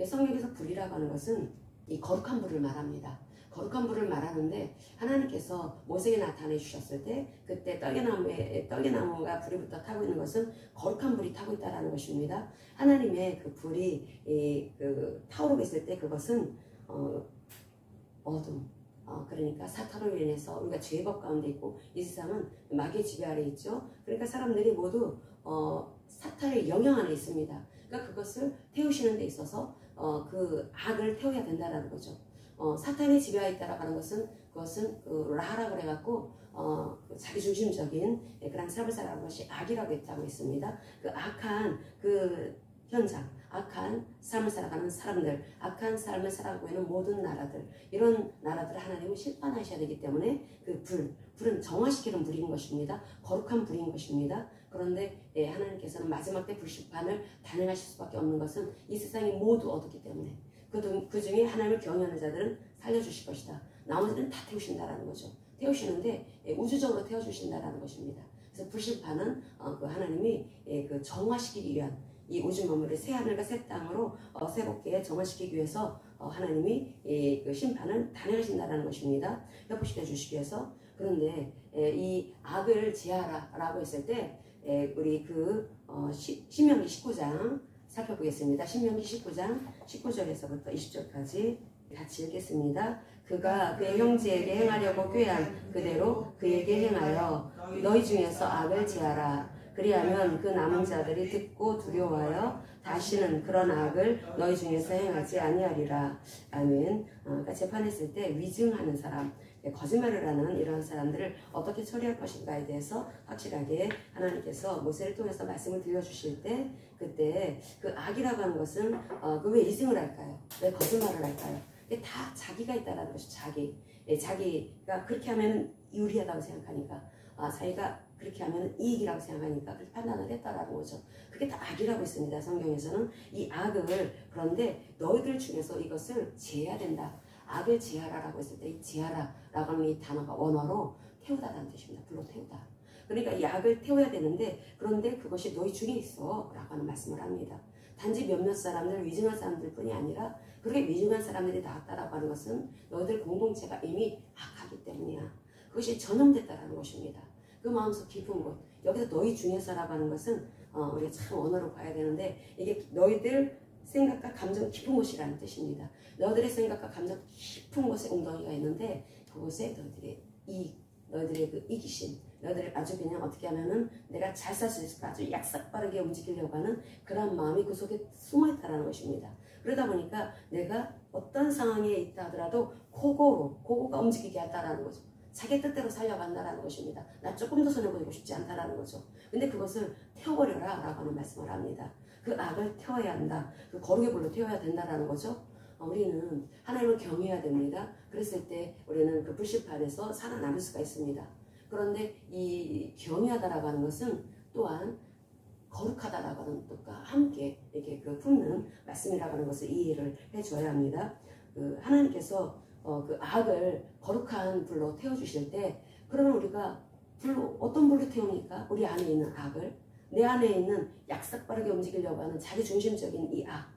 성경에서 불이라고 하는 것은 이 거룩한 불을 말합니다. 거룩한 불을 말하는데 하나님께서 모세에게 나타내 주셨을 때 그때 떡이나무가 불이 붙어 타고 있는 것은 거룩한 불이 타고 있다는 것입니다. 하나님의 그 불이 타오르고 있을 때 그것은 어둠, 그러니까 사탄으로 인해서 우리가 죄법 가운데 있고 이 세상은 마귀의 지배 아래 있죠. 그러니까 사람들이 모두 사탄의 영향 안에 있습니다. 그러니까 그것을 태우시는 데 있어서 그 악을 태워야 된다는 거죠. 사탄의 지배하에 있다라고 하는 것은 그것은 라하라고 해갖고 자기중심적인 그런 삶을 살아가는 것이 악이라고 했다고 했습니다. 그 악한 그 현장, 악한 삶을 살아가는 사람들, 악한 삶을 살아가고 있는 모든 나라들, 이런 나라들을 하나님은 심판하셔야 되기 때문에 그 불은 정화시키는 불인 것입니다. 거룩한 불인 것입니다. 그런데 하나님께서는 마지막 때 불심판을 단행하실 수밖에 없는 것은 이 세상이 모두 어둡기 때문에 그 중에 하나님을 경외하는 자들은 살려주실 것이다. 나머지는 다 태우신다라는 거죠. 태우시는데 우주적으로 태워주신다라는 것입니다. 그래서 불심판은 그 하나님이 그 정화시키기 위한 이 우주 만물을 새 하늘과 새 땅으로 새롭게 정화시키기 위해서 하나님이 그 심판을 단행하신다라는 것입니다. 회복시켜 주시기 위해서. 그런데 이 악을 제하라라고 했을 때 우리 신명기 19장 살펴보겠습니다. 신명기 19장 19절에서부터 20절까지 같이 읽겠습니다. 그가 그의 형제에게 행하려고 꾀한 그대로 그에게 행하여 너희 중에서 악을 제하라. 그리하면 그 남은 자들이 듣고 두려워하여 다시는 그런 악을 너희 중에서 행하지 아니하리라. 아멘. 그러니까 재판했을 때 위증하는 사람, 거짓말을 하는 이런 사람들을 어떻게 처리할 것인가에 대해서 확실하게 하나님께서 모세를 통해서 말씀을 들려주실 때 그때 그 악이라고 하는 것은 그 왜 위증을 할까요? 왜 거짓말을 할까요? 이게 다 자기가 있다라는 것이 자기가 그렇게 하면 유리하다고 생각하니까 자기가 그렇게 하면 이익이라고 생각하니까 그렇게 판단을 했다라는 거죠. 그게 다 악이라고 있습니다. 성경에서는 이 악을 그런데 너희들 중에서 이것을 제해야 된다. 악을 제하라라고 했을 때 이 제하라라고 하는 이 단어가 원어로 태우다라는 뜻입니다. 불로 태우다. 그러니까 이 악을 태워야 되는데 그런데 그것이 너희 중에 있어 라고 하는 말씀을 합니다. 단지 몇몇 사람들, 위증한 사람들 뿐이 아니라 그렇게 위증한 사람들이 나왔다라고 하는 것은 너희들 공동체가 이미 악하기 때문이야. 그것이 전염됐다라는 것입니다. 그 마음속 깊은 곳, 여기서 너희 중에서라고 하는 것은 우리가 참 언어로 봐야 되는데 이게 너희들 생각과 감정 깊은 곳이라는 뜻입니다. 너희들의 생각과 감정 깊은 곳에 웅덩이가 있는데 그곳에 너희들의 그 이기심, 너희들을 아주 그냥 어떻게 하면은 내가 잘 살 수 있을까 아주 약삭빠르게 움직이려고 하는 그런 마음이 그 속에 숨어있다는 것입니다. 그러다 보니까 내가 어떤 상황에 있다 하더라도 고고가 움직이게 한다라는 거죠. 자기 뜻대로 살려고 한다라는 것입니다. 나 조금 더 손해보고 싶지 않다라는 거죠. 근데 그것을 태워버려라 라고 하는 말씀을 합니다. 그 악을 태워야 한다. 그 거룩의 불로 태워야 된다라는 거죠. 우리는 하나님을 경외해야 됩니다. 그랬을 때 우리는 그 불심판에서 살아남을 수가 있습니다. 그런데 이 경외하다라고 하는 것은 또한 거룩하다라고 하는 뜻과 함께 이렇게 그 품는 말씀이라고 하는 것을 이해를 해줘야 합니다. 하나님께서 그 악을 거룩한 불로 태워주실 때 그러면 우리가 어떤 불로 태웁니까? 우리 안에 있는 악을, 내 안에 있는 약삭빠르게 움직이려고 하는 자기중심적인 이 악,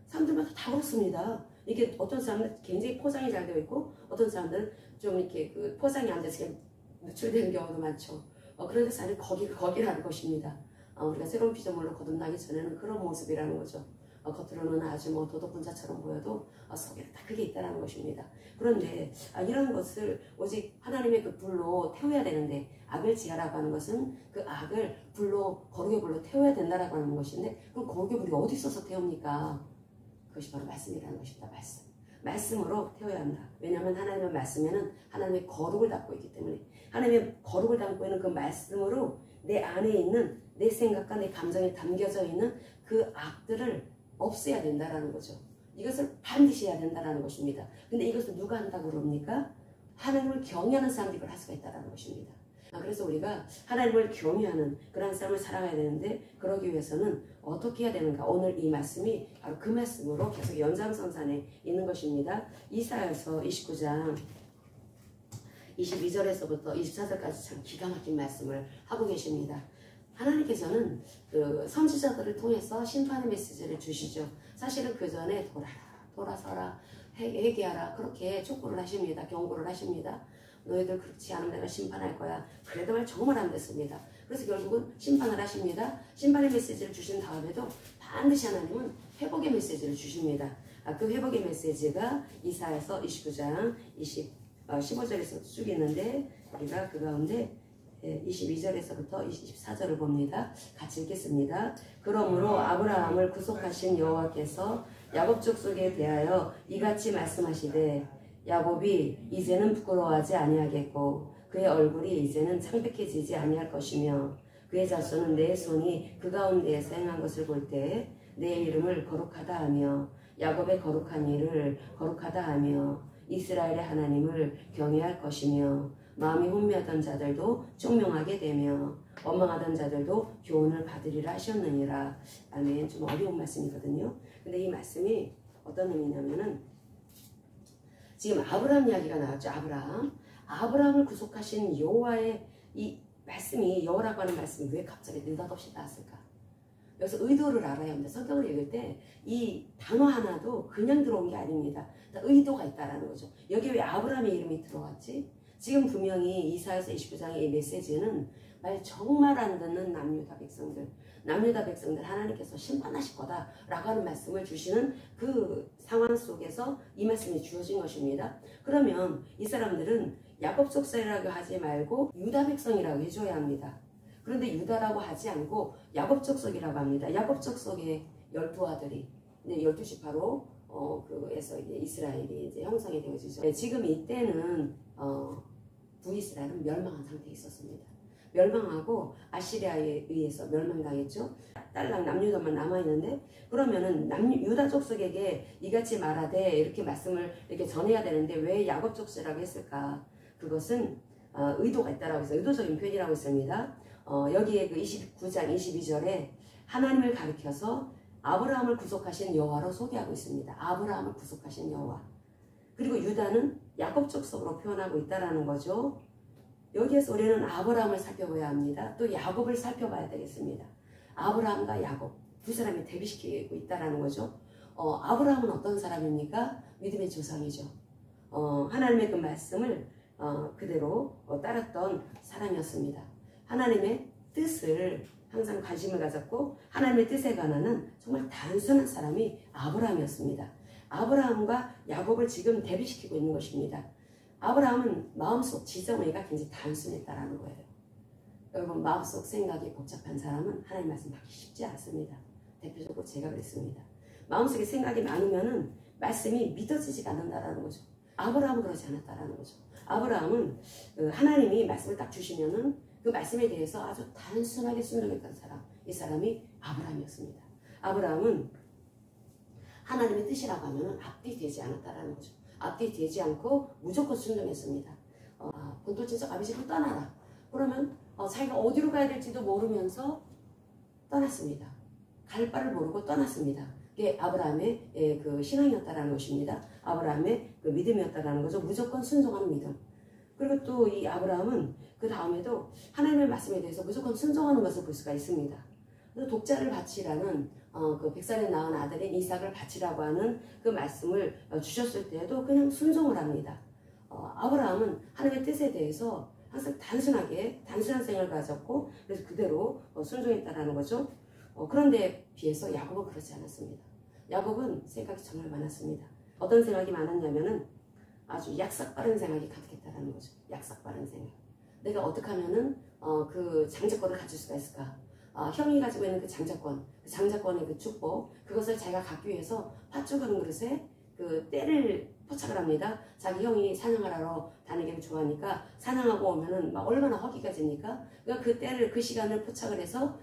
사람들마다 다 그렇습니다. 이게 어떤 사람은 굉장히 포장이 잘 되어 있고 어떤 사람들은 좀 이렇게 그 포장이 안 돼서 그냥 노출되는 경우도 많죠. 그런데 사실 거기라는 것입니다. 우리가 새로운 피조물로 거듭나기 전에는 그런 모습이라는 거죠. 겉으로는 아주 도덕분자처럼 보여도 속에는 다 그게 있다는 것입니다. 그런데 이런 것을 오직 하나님의 그 불로 태워야 되는데 악을 제하라고 하는 것은 그 악을 거룩의 불로 태워야 된다라고 하는 것인데 그럼 거룩의 불이 어디 있어서 태웁니까? 그것이 바로 말씀이라는 것입니다. 말씀으로 태워야 한다. 왜냐하면 하나님의 말씀에는 하나님의 거룩을 담고 있기 때문에 하나님의 거룩을 담고 있는 그 말씀으로 내 안에 있는 내 생각과 내 감정에 담겨져 있는 그 악들을 없애야 된다라는 거죠. 이것을 반드시 해야 된다라는 것입니다. 근데 이것을 누가 한다고 그럽니까? 하나님을 경외하는 사람들이 이걸 할 수가 있다라는 것입니다. 그래서 우리가 하나님을 경외하는 그런 삶을 살아가야 되는데 그러기 위해서는 어떻게 해야 되는가? 오늘 이 말씀이 바로 그 말씀으로 계속 연장선상에 있는 것입니다. 이사야서 29장 22절에서부터 24절까지 참 기가 막힌 말씀을 하고 계십니다. 하나님께서는 그 선지자들을 통해서 심판의 메시지를 주시죠. 사실은 그 전에 돌아서라, 회개하라 그렇게 촉구를 하십니다. 경고를 하십니다. 너희들 그렇지 않으면 내가 심판할 거야. 그래도 말 정말 안 됐습니다. 그래서 결국은 심판을 하십니다. 심판의 메시지를 주신 다음에도 반드시 하나님은 회복의 메시지를 주십니다. 그 회복의 메시지가 이사야서 29장 15절에서 쭉 있는데 우리가 그 가운데 22절에서부터 24절을 봅니다. 같이 읽겠습니다. 그러므로 아브라함을 구속하신 여호와께서 야곱 족속에 대하여 이같이 말씀하시되 야곱이 이제는 부끄러워하지 아니하겠고 그의 얼굴이 이제는 창백해지지 아니할 것이며 그의 자손은 내 손이 그 가운데에서 행한 것을 볼 때 내 이름을 거룩하다 하며 야곱의 거룩한 일을 거룩하다 하며 이스라엘의 하나님을 경외할 것이며 마음이 혼미하던 자들도 총명하게 되며 원망하던 자들도 교훈을 받으리라 하셨느니라. 아멘. 좀 어려운 말씀이거든요. 근데 이 말씀이 어떤 의미냐면은 지금 아브라함 이야기가 나왔죠. 아브라함을 구속하신 여호와의 이 말씀이, 여호라고 하는 말씀이 왜 갑자기 느닷없이 나왔을까? 여기서 의도를 알아야 합니다. 성경을 읽을 때 이 단어 하나도 그냥 들어온 게 아닙니다. 의도가 있다라는 거죠. 여기 왜 아브라함의 이름이 들어왔지? 지금 분명히 이사야서 29장의 이 메시지는 말 정말 안 듣는 남유다 백성들 하나님께서 심판하실 거다라고 하는 말씀을 주시는 그 상황 속에서 이 말씀이 주어진 것입니다. 그러면 이 사람들은 야곱 족속이라고 하지 말고 유다 백성이라고 해줘야 합니다. 그런데 유다라고 하지 않고 야곱 족속이라고 합니다. 야곱 족속의 12아들이 12지파로 그에서 이제 이스라엘이 이제 형성이 되어지죠. 네, 지금 이때는 북이스라엘은 멸망한 상태에 있었습니다. 멸망하고 아시리아에 의해서 멸망당했죠. 딸랑 남유다만 남아있는데 그러면은 유다 족속에게 이같이 말하되 이렇게 말씀을 이렇게 전해야 되는데 왜 야곱 족속이라고 했을까? 그것은 의도가 있다라고 해서 의도적인 표현이라고 했습니다. 여기에 그 29장 22절에 하나님을 가리켜서 아브라함을 구속하신 여호와로 소개하고 있습니다. 아브라함을 구속하신 여호와. 그리고 유다는 야곱 족속으로 표현하고 있다라는 거죠. 여기에서 우리는 아브라함을 살펴봐야 합니다. 또 야곱을 살펴봐야 되겠습니다. 아브라함과 야곱 두 사람이 대비시키고 있다라는 거죠. 아브라함은 어떤 사람입니까? 믿음의 조상이죠. 하나님의 그 말씀을 그대로 따랐던 사람이었습니다. 하나님의 뜻을 항상 관심을 가졌고 하나님의 뜻에 관한 정말 단순한 사람이 아브라함이었습니다. 아브라함과 야곱을 지금 대비시키고 있는 것입니다. 아브라함은 마음속 지정의가 굉장히 단순했다라는 거예요. 여러분 마음속 생각이 복잡한 사람은 하나님 말씀 받기 쉽지 않습니다. 대표적으로 제가 그랬습니다. 마음속에 생각이 많으면은 말씀이 믿어지지가 않는다라는 거죠. 아브라함은 그러지 않았다라는 거죠. 아브라함은 하나님이 말씀을 딱 주시면은 그 말씀에 대해서 아주 단순하게 순종했던 사람, 이 사람이 아브라함이었습니다. 아브라함은 하나님의 뜻이라고 하면 앞뒤 되지 않았다라는 거죠. 앞뒤 되지 않고 무조건 순종했습니다. 본토친척 아비 집을 떠나라. 그러면 자기가 어디로 가야 될지도 모르면서 떠났습니다. 갈 바를 모르고 떠났습니다. 그게 아브라함의 그 신앙이었다라는 것입니다. 아브라함의 그 믿음이었다라는 거죠. 무조건 순종하는 믿음. 그리고 또 이 아브라함은 그 다음에도 하나님의 말씀에 대해서 무조건 순종하는 것을 볼 수가 있습니다. 그래서 독자를 바치라는 그 100살에 낳은 아들인 이삭을 바치라고 하는 그 말씀을 주셨을 때에도 그냥 순종을 합니다. 아브라함은 하나님의 뜻에 대해서 항상 단순한 생각을 가졌고 그래서 그대로 순종했다라는 거죠. 그런데 비해서 야곱은 그렇지 않았습니다. 야곱은 생각이 정말 많았습니다. 어떤 생각이 많았냐면은 아주 약삭빠른 생각이 가득했다라는 거죠. 약삭빠른 생각. 내가 어떻게 하면은 그 장자권을 가질 수가 있을까? 형이 가지고 있는 그 장자권의 그 축복, 그것을 자기가 갖기 위해서 팥죽 하는 그릇에 그 때를 포착을 합니다. 자기 형이 사냥을 하러 다니기를 좋아하니까 사냥하고 오면은 막 얼마나 허기가 집니까? 그러니까 그 때를, 그 시간을 포착을 해서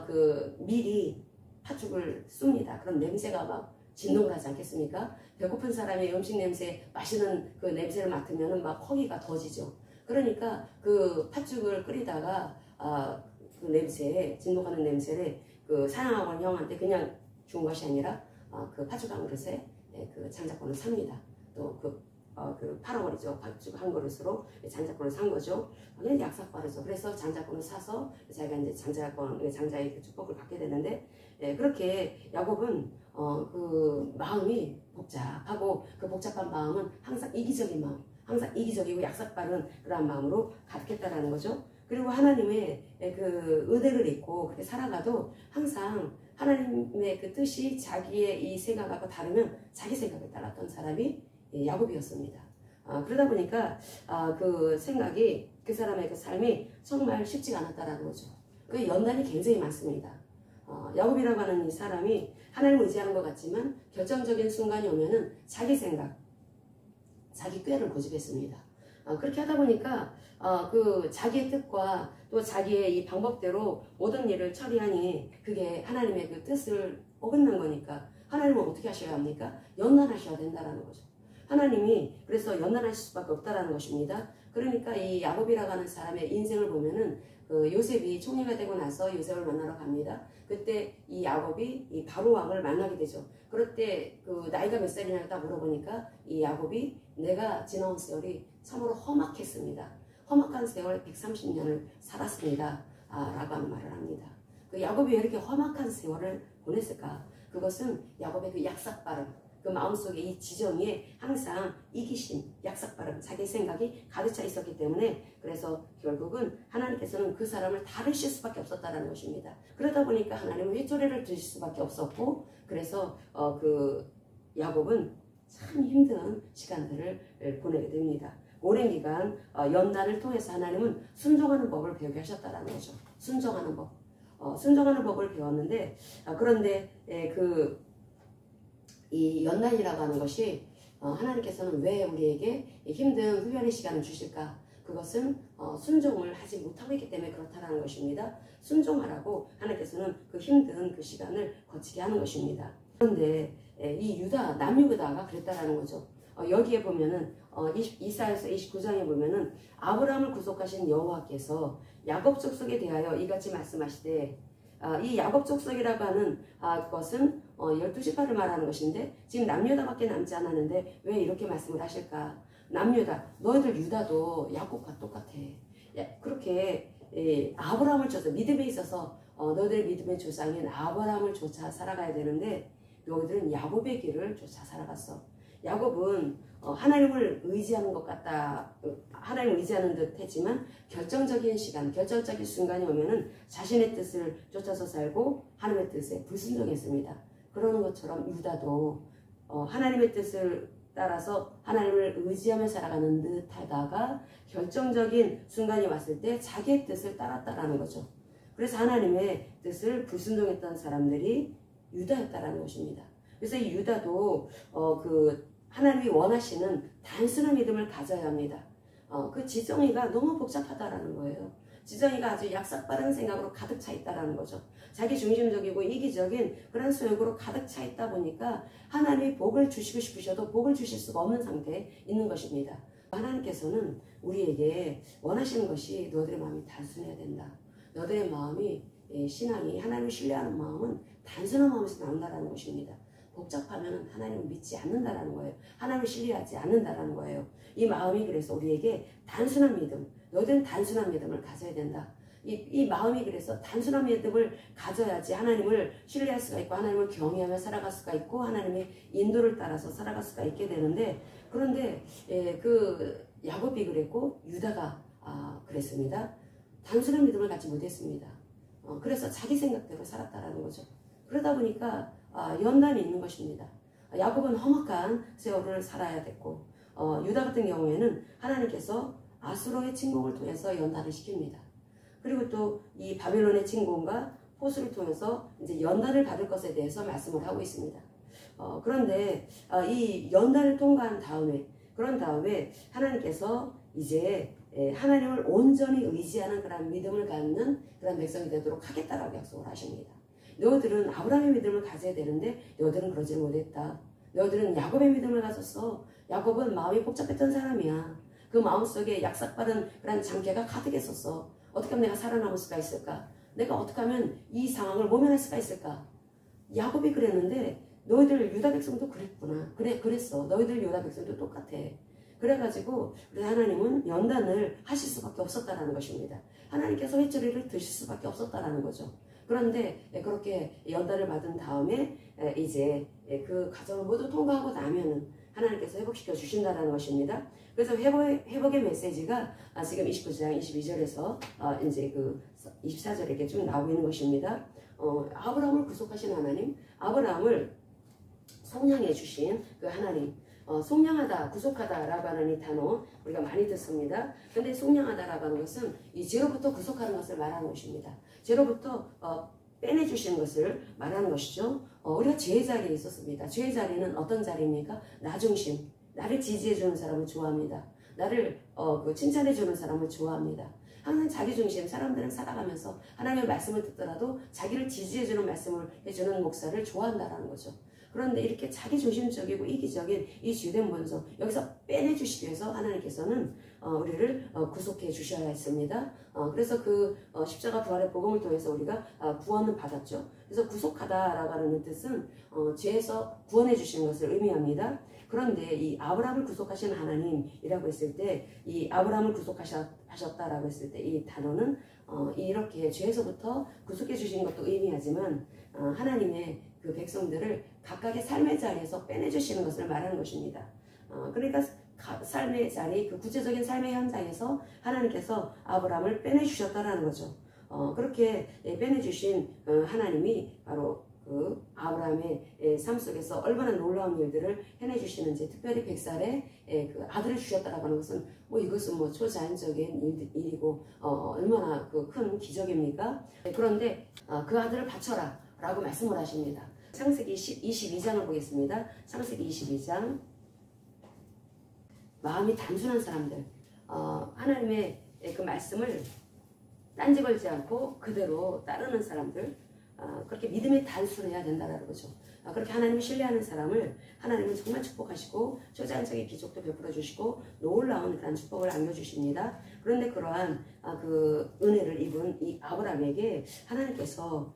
그 미리 팥죽을 씁니다. 그럼 냄새가 막 진동을 하지 않겠습니까? 배고픈 사람의 음식 냄새, 맛있는 그 냄새를 맡으면은 막 허기가 더지죠. 그러니까 그 팥죽을 끓이다가 그 냄새에, 진동하는 냄새를 그 사냥하고 온 형한테 그냥 준 것이 아니라 그 팥죽 한 그릇에 그 장자권을 삽니다. 또 그 팔아버리죠. 팥죽 한 그릇으로 장자권을 산 거죠. 그냥 약삭빠르죠. 그래서 장자권을 사서 자기가 이제 장자의 그 축복을 받게 되는데, 그렇게 야곱은 그 마음이 복잡하고 그 복잡한 마음은 항상 이기적인 마음, 항상 이기적이고 약삭빠른 그런 마음으로 가득했다라는 거죠. 그리고 하나님의 그 은혜를 잊고 그렇게 살아가도 항상 하나님의 그 뜻이 자기의 이 생각하고 다르면 자기 생각에 따랐던 사람이 야곱이었습니다. 그러다 보니까 그 생각이 그 사람의 그 삶이 정말 쉽지가 않았다라는 거죠. 그 연단이 굉장히 많습니다. 야곱이라고 하는 이 사람이 하나님을 의지하는 것 같지만 결정적인 순간이 오면은 자기 생각, 자기 꾀를 고집했습니다. 그렇게 하다 보니까 그 자기의 뜻과 또 자기의 이 방법대로 모든 일을 처리하니 그게 하나님의 그 뜻을 어긋난 거니까 하나님은 어떻게 하셔야 합니까? 연단하셔야 된다라는 거죠. 하나님이 그래서 연단하실 수밖에 없다라는 것입니다. 그러니까 이 야곱이라고 하는 사람의 인생을 보면은 그 요셉이 총리가 되고 나서 요셉을 만나러 갑니다. 그때 이 야곱이 이 바로 왕을 만나게 되죠. 그럴 때 그 나이가 몇 살이냐 딱 물어보니까 이 야곱이 내가 지나온 세월이 참으로 험악했습니다. 험악한 세월 130년을 살았습니다. 라고 하는 말을 합니다. 그 야곱이 왜 이렇게 험악한 세월을 보냈을까? 그것은 야곱의 그 약삭빠름, 그 마음속에 이 지정에 항상 이기심, 약삭빠름, 자기 생각이 가득 차 있었기 때문에 그래서 결국은 하나님께서는 그 사람을 다루실 수밖에 없었다는 것입니다. 그러다 보니까 하나님은 회초리를 드실 수밖에 없었고 그래서 그 야곱은 참 힘든 시간들을 보내게 됩니다. 오랜 기간 연단을 통해서 하나님은 순종하는 법을 배우게 하셨다는 거죠. 순종하는 법. 순종하는 법을 배웠는데 그런데 이 연단이라고 하는 것이 하나님께서는 왜 우리에게 힘든 훈련의 시간을 주실까? 그것은 순종을 하지 못하고 있기 때문에 그렇다는 것입니다. 순종하라고 하나님께서는 그 힘든 그 시간을 거치게 하는 것입니다. 그런데 이 남유다가 그랬다라는 거죠. 여기에 보면은 이사야서 29장에 보면은 아브라함을 구속하신 여호와께서 야곱 족속에 대하여 이같이 말씀하시되 이 야곱 족속이라고 하는 것은 12지파를 말하는 것인데 지금 남유다밖에 남지 않았는데 왜 이렇게 말씀을 하실까? 남유다, 너희들 유다도 야곱과 똑같아. 그렇게 아브라함을 쫓아 믿음에 있어서 너희들의 믿음의 조상인 아브라함을 쫓아 살아가야 되는데 너희들은 야곱의 길을 쫓아 살아갔어. 야곱은 하나님을 의지하는 것 같다. 하나님을 의지하는 듯 했지만 결정적인 시간, 결정적인 순간이 오면은 자신의 뜻을 쫓아서 살고 하나님의 뜻에 불순종했습니다. 그러는 것처럼 유다도 하나님의 뜻을 따라서 하나님을 의지하며 살아가는 듯 하다가 결정적인 순간이 왔을 때 자기의 뜻을 따랐다라는 거죠. 그래서 하나님의 뜻을 불순종했던 사람들이 유다였다라는 것입니다. 그래서 이 유다도 하나님이 원하시는 단순한 믿음을 가져야 합니다. 그 지정이가 너무 복잡하다라는 거예요. 지정이가 아주 약삭빠른 생각으로 가득 차 있다라는 거죠. 자기 중심적이고 이기적인 그런 소욕으로 가득 차 있다 보니까 하나님이 복을 주시고 싶으셔도 복을 주실 수가 없는 상태에 있는 것입니다. 하나님께서는 우리에게 원하시는 것이 너희들의 마음이 단순해야 된다. 너희들의 마음이 신앙이 하나님을 신뢰하는 마음은 단순한 마음에서 나온다는 것입니다. 복잡하면 하나님을 믿지 않는다라는 거예요. 하나님을 신뢰하지 않는다라는 거예요. 이 마음이 그래서 우리에게 단순한 믿음, 너희들은 단순한 믿음을 가져야 된다. 이 마음이 그래서 단순한 믿음을 가져야지 하나님을 신뢰할 수가 있고 하나님을 경외하며 살아갈 수가 있고 하나님의 인도를 따라서 살아갈 수가 있게 되는데 그런데 그 야곱이 그랬고 유다가 그랬습니다. 단순한 믿음을 갖지 못했습니다. 그래서 자기 생각대로 살았다라는 거죠. 그러다 보니까 연단이 있는 것입니다. 야곱은 험악한 세월을 살아야 됐고 유다 같은 경우에는 하나님께서 아수로의 침공을 통해서 연단을 시킵니다. 그리고 또 이 바벨론의 침공과 포수를 통해서 이제 연단을 받을 것에 대해서 말씀을 하고 있습니다. 그런데 이 연단을 통과한 다음에 그런 다음에 하나님께서 이제 하나님을 온전히 의지하는 그런 믿음을 갖는 그런 백성이 되도록 하겠다라고 약속을 하십니다. 너희들은 아브라함의 믿음을 가져야 되는데 너희들은 그러지 못했다. 너희들은 야곱의 믿음을 가졌어. 야곱은 마음이 복잡했던 사람이야. 그 마음속에 약삭빠른 그런 장애가 가득했었어. 어떻게 하면 내가 살아남을 수가 있을까? 내가 어떻게 하면 이 상황을 모면할 수가 있을까? 야곱이 그랬는데 너희들 유다 백성도 그랬구나. 그랬어. 너희들 유다 백성도 똑같아. 그래가지고 하나님은 연단을 하실 수밖에 없었다는 것입니다. 하나님께서 회초리를 드실 수밖에 없었다는 거죠. 그런데 그렇게 연단을 받은 다음에 이제 그 과정을 모두 통과하고 나면은 하나님께서 회복시켜 주신다는 것입니다. 그래서 회복의 메시지가 지금 29장 22절에서 이제 그 24절에 이렇게 쭉 나오고 있는 것입니다. 아브라함을 구속하신 하나님, 아브라함을 속량해 주신 그 하나님, 속량하다, 구속하다라고 하는 이 단어 우리가 많이 듣습니다. 근데 속량하다라고 하는 것은 이 죄로부터 구속하는 것을 말하는 것입니다. 죄로부터 빼내주시는 것을 말하는 것이죠. 우리가 죄의 자리에 있었습니다. 죄의 자리는 어떤 자리입니까? 나 중심, 나를 지지해주는 사람을 좋아합니다. 나를 칭찬해주는 사람을 좋아합니다. 항상 자기 중심, 사람들은 살아가면서 하나님의 말씀을 듣더라도 자기를 지지해주는 말씀을 해주는 목사를 좋아한다라는 거죠. 그런데 이렇게 자기중심적이고 이기적인 이 주된 본성, 여기서 빼내주시기 위해서 하나님께서는 우리를 구속해 주셔야 했습니다. 그래서 그 십자가 부활의 복음을 통해서 우리가 구원을 받았죠. 그래서 구속하다라고 하는 뜻은 죄에서 구원해 주시는 것을 의미합니다. 그런데 이 아브라함을 구속하신 하나님이라고 했을 때, 이 아브라함을 구속하셨다라고 했을 때 이 단어는 이렇게 죄에서부터 구속해 주신 것도 의미하지만 하나님의 그 백성들을 각각의 삶의 자리에서 빼내주시는 것을 말하는 것입니다. 그러니까 삶의 자리, 그 구체적인 삶의 현장에서 하나님께서 아브라함을 빼내주셨다라는 거죠. 그렇게 빼내주신 하나님이 바로 그 아브라함의 삶 속에서 얼마나 놀라운 일들을 해내주시는지, 특별히 100살에 그 아들을 주셨다라고 하는 것은 이것은 초자연적인 일이고 얼마나 그 큰 기적입니까? 그런데 그 아들을 바쳐라 라고 말씀을 하십니다. 창세기 22장을 보겠습니다. 창세기 22장. 마음이 단순한 사람들, 하나님의 그 말씀을 딴지 걸지 않고 그대로 따르는 사람들, 그렇게 믿음이 단순해야 된다는 거죠. 그렇게 하나님을 신뢰하는 사람을 하나님은 정말 축복하시고 초자연적인 기적도 베풀어 주시고 놀라운 그런 축복을 안겨주십니다. 그런데 그러한 그 은혜를 입은 이 아브라함에게 하나님께서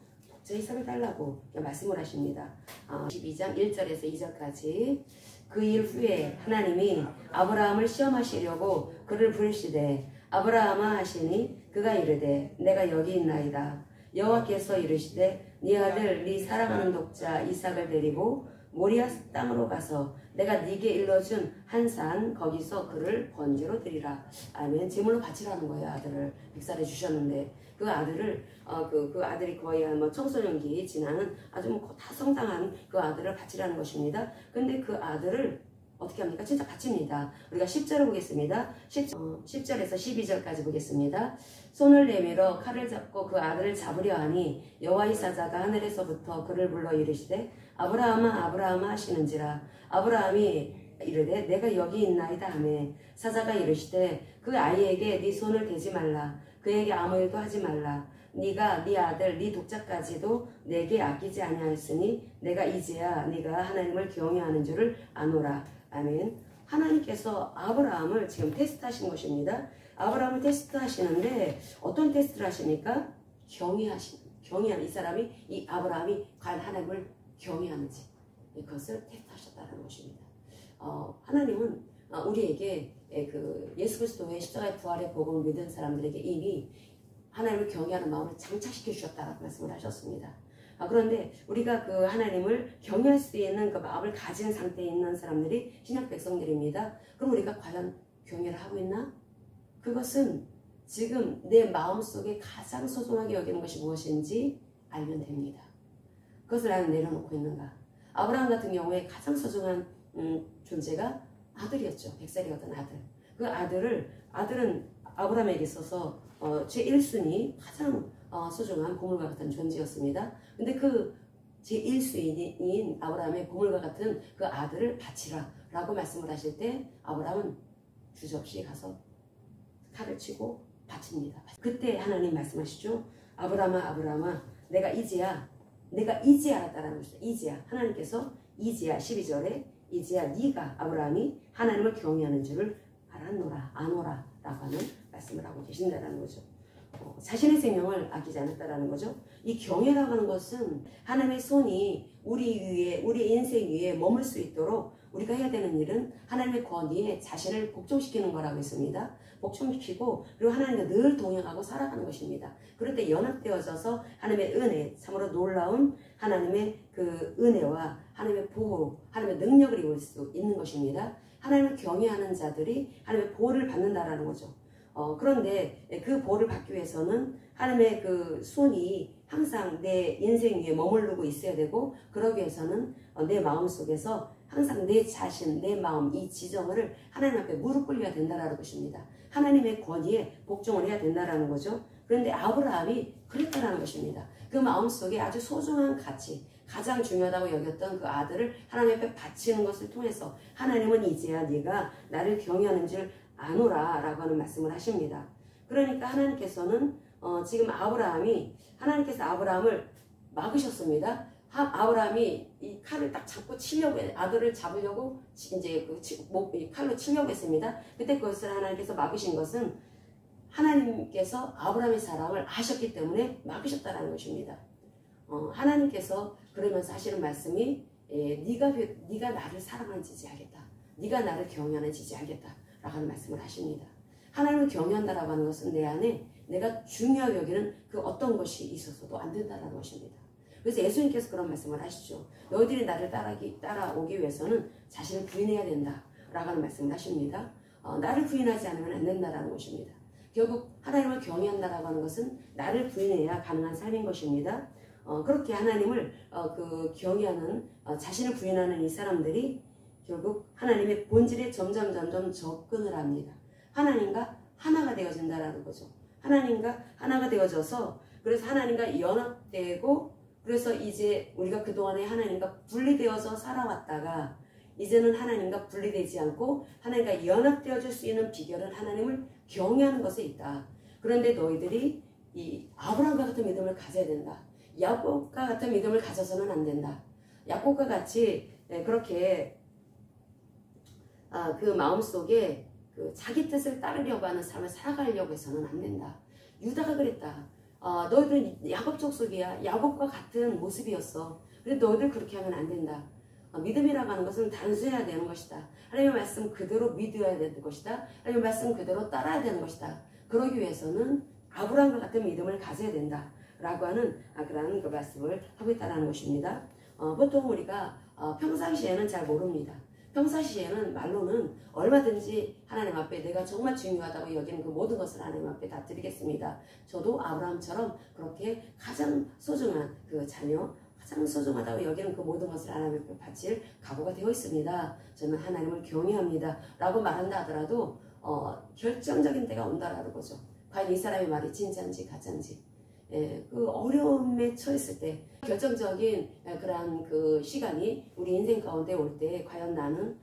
이삭을 달라고 말씀을 하십니다. 12장 1절에서 2절까지. 그 일 후에 하나님이 아브라함을 시험하시려고 그를 부르시되 아브라함아 하시니 그가 이르되 내가 여기 있나이다. 여호와께서 이르시되 네 아들 네 사랑하는 독자 이삭을 데리고 모리아 땅으로 가서 내가 네게 일러준 한 산 거기서 그를 번제로 드리라. 아멘. 제물로 바치라는 거예요. 아들을 100살에 주셨는데 그 아들을 그 아들이 거의 청소년기 지나는 아주 다 성장한 그 아들을 바치라는 것입니다. 근데 그 아들을 어떻게 합니까? 진짜 바칩니다. 우리가 10절을 보겠습니다. 10절에서 12절까지 보겠습니다. 손을 내밀어 칼을 잡고 그 아들을 잡으려 하니 여호와의 사자가 하늘에서부터 그를 불러 이르시되 아브라함아 아브라함아 하시는지라. 아브라함이 이르되 내가 여기 있나이다 하매 사자가 이르시되 그 아이에게 네 손을 대지 말라. 그에게 아무 일도 하지 말라. 네가 네 아들 네 독자까지도 내게 아끼지 아니하였으니 내가 이제야 네가 하나님을 경외하는 줄을 아노라. 아멘. 하나님께서 아브라함을 지금 테스트하신 것입니다. 아브라함을 테스트하시는데 어떤 테스트를 하십니까? 경외하는 이 사람이, 이 아브라함이 과연 하나님을 경외하는지 그것을 테스트하셨다는 것입니다. 하나님은 우리에게 그 예수 그리스도의 십자가의 부활의 복음을 믿은 사람들에게 이미 하나님을 경외하는 마음을 장착시켜 주셨다고 말씀을 하셨습니다. 그런데 우리가 그 하나님을 경외할 수 있는 그 마음을 가진 상태에 있는 사람들이 신약 백성들입니다. 그럼 우리가 과연 경외를 하고 있나? 그것은 지금 내 마음속에 가장 소중하게 여기는 것이 무엇인지 알면 됩니다. 그것을 나는 내려놓고 있는가? 아브라함 같은 경우에 가장 소중한 존재가 아들이었죠. 100살이었던 아들. 그 아들은 아브라함에게 있어서 제1순위 가장 소중한 보물과 같은 존재였습니다. 근데 그 제1순위인 아브라함의 보물과 같은 그 아들을 바치라 라고 말씀을 하실 때 아브라함은 주저없이 가서 칼을 치고 바칩니다. 그때 하나님 말씀하시죠. 아브라함아 아브라함아 내가 이제야 알았다라는 것이죠. 이제야 하나님께서 이제야 12절에 이제야 네가 아브라함이 하나님을 경외하는 줄을 아노라 라고 하는 말씀을 하고 계신다는 거죠. 자신의 생명을 아끼지 않았다라는 거죠. 이 경외라고 하는 것은 하나님의 손이 우리 인생 위에 머물 수 있도록 우리가 해야 되는 일은 하나님의 권위에 자신을 복종시키는 거라고 했습니다. 복종시키고 그리고 하나님과 늘 동행하고 살아가는 것입니다. 그럴 때 연합되어져서 하나님의 은혜, 참으로 놀라운 하나님의 그 은혜와 하나님의 보호, 하나님의 능력을 입을 수 있는 것입니다. 하나님을 경외하는 자들이 하나님의 보호를 받는다라는 거죠. 그런데 그 보호를 받기 위해서는 하나님의 그 손이 항상 내 인생 위에 머무르고 있어야 되고, 그러기 위해서는 내 마음속에서 항상 내 자신, 내 마음, 이 지정을 하나님 앞에 무릎 꿇려야 된다는 것입니다. 하나님의 권위에 복종을 해야 된다는 거죠. 그런데 아브라함이 그랬다는 것입니다. 그 마음속에 아주 소중한 가치, 가장 중요하다고 여겼던 그 아들을 하나님 앞에 바치는 것을 통해서 하나님은 이제야 네가 나를 경외하는 줄 아노라 라고 하는 말씀을 하십니다. 그러니까 하나님께서는 지금 하나님께서 아브라함을 막으셨습니다. 아브라함이 이 칼을 딱 잡고 치려고, 아들을 잡으려고 이제 이 칼로 치려고 했습니다. 그때 그것을 하나님께서 막으신 것은 하나님께서 아브라함의 사랑을 아셨기 때문에 막으셨다는 것입니다. 하나님께서 그러면서 하시는 말씀이 네가 나를 사랑하는지 알겠다. 네가 나를 경외하는지 알겠다. 라고 하는 말씀을 하십니다. 하나님을 경외한다라고 하는 것은 내 안에 내가 중요하게 여기는 그 어떤 것이 있어서도 안 된다는 것입니다. 그래서 예수님께서 그런 말씀을 하시죠. 너희들이 나를 따라오기 위해서는 자신을 부인해야 된다 라고 하는 말씀을 하십니다. 나를 부인하지 않으면 안 된다라는 것입니다. 결국 하나님을 경외한다라고 하는 것은 나를 부인해야 가능한 삶인 것입니다. 그렇게 하나님을 경외하는 자신을 부인하는 이 사람들이 결국 하나님의 본질에 점점 접근을 합니다. 하나님과 하나가 되어진다라는 거죠. 하나님과 하나가 되어져서, 그래서 하나님과 연합되고, 그래서 이제 우리가 그동안에 하나님과 분리되어서 살아왔다가 이제는 하나님과 분리되지 않고 하나님과 연합되어질 수 있는 비결은 하나님을 경외하는 것에 있다. 그런데 너희들이 이 아브라함과 같은 믿음을 가져야 된다. 야곱과 같은 믿음을 가져서는 안 된다. 야곱과 같이 그렇게 그 마음속에 그 자기 뜻을 따르려고 하는 삶을 살아가려고 해서는 안 된다. 유다가 그랬다. 너희들은 야곱 족속이야. 야곱과 같은 모습이었어. 그런데 너희들 그렇게 하면 안 된다. 믿음이라고 하는 것은 단순해야 되는 것이다. 하나님의 말씀 그대로 믿어야 되는 것이다. 하나님의 말씀 그대로 따라야 되는 것이다. 그러기 위해서는 아브라함과 같은 믿음을 가져야 된다. 라고 하는 그런 그 말씀을 하고 있다는 것입니다. 보통 우리가 평상시에는 잘 모릅니다. 평상시에는 말로는 얼마든지 하나님 앞에 내가 정말 중요하다고 여기는 그 모든 것을 하나님 앞에 다 드리겠습니다. 저도 아브라함처럼 그렇게 가장 소중한 그 자녀, 가장 소중하다고 여기는 그 모든 것을 하나님 앞에 바칠 각오가 되어 있습니다. 저는 하나님을 경외합니다. 라고 말한다 하더라도 결정적인 때가 온다라는 거죠. 과연 이 사람의 말이 진짜인지 가짜인지. 그 어려움에 처했을 때 결정적인 그러한 그 시간이 우리 인생 가운데 올 때 과연 나는